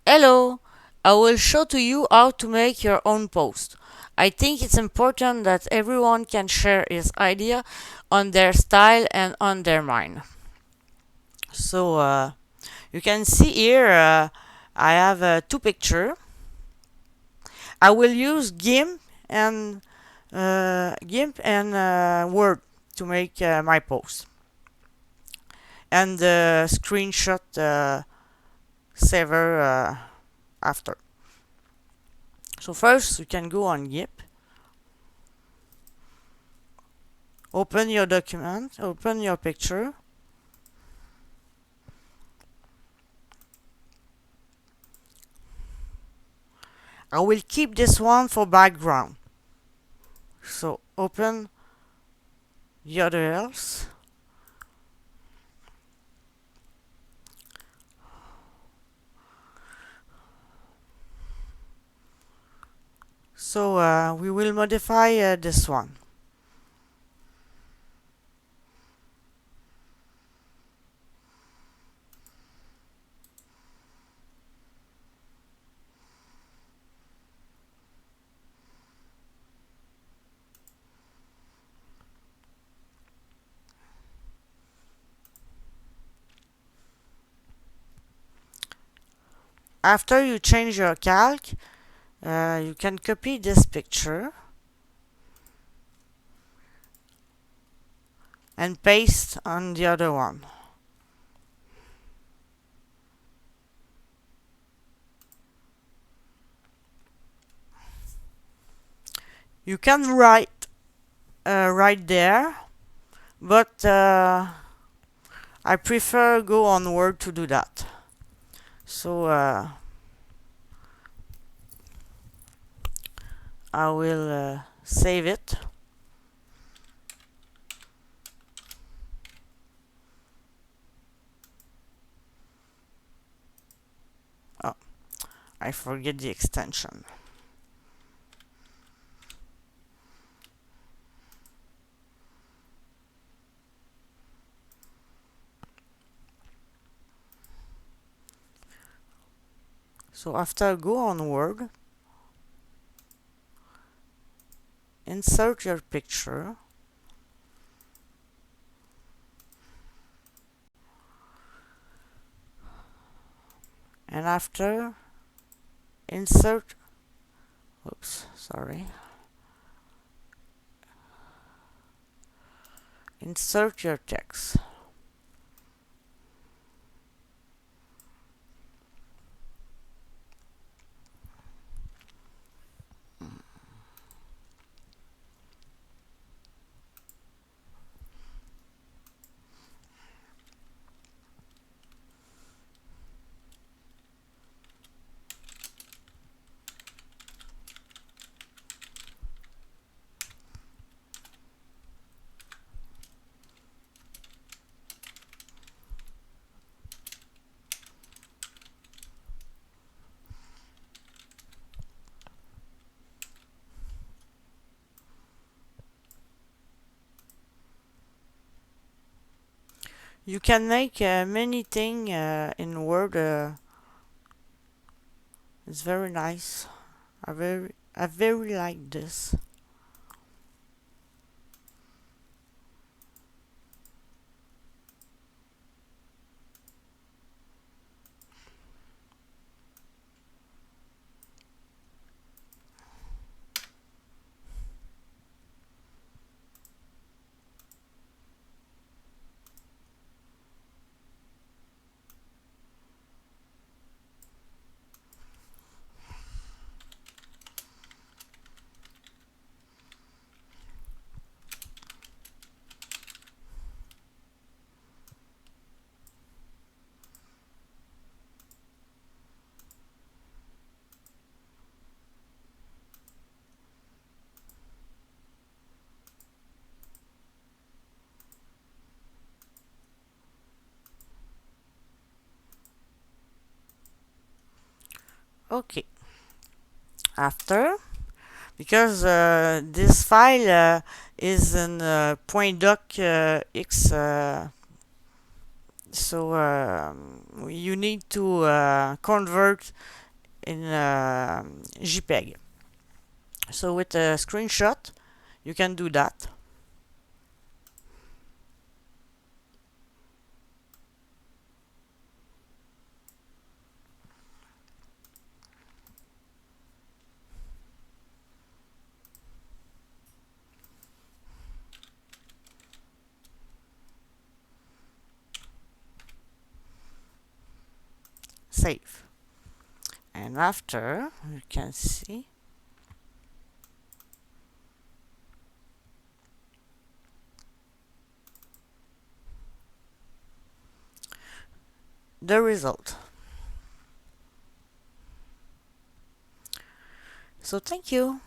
Hello! I will show to you how to make your own post. I think it's important that everyone can share his idea on their style and on their mind. So you can see here I have two pictures. I will use GIMP and Word to make my post and screenshot saver after. So first you can go on GIMP. Open your document, open your picture. I will keep this one for background. So open the other else. So we will modify this one. After you change your calc, you can copy this picture and paste on the other one. You can write right there, but I prefer go on Word to do that. So I will save it. Oh, I forget the extension. So after go on Word, insert your picture, and after insert insert your text. You can make many things in Word. It's very nice. I very like this. Okay. After, because this file is in .docx So you need to convert in JPEG. So with a screenshot, you can do that. Save. And after, you can see the result. So thank you.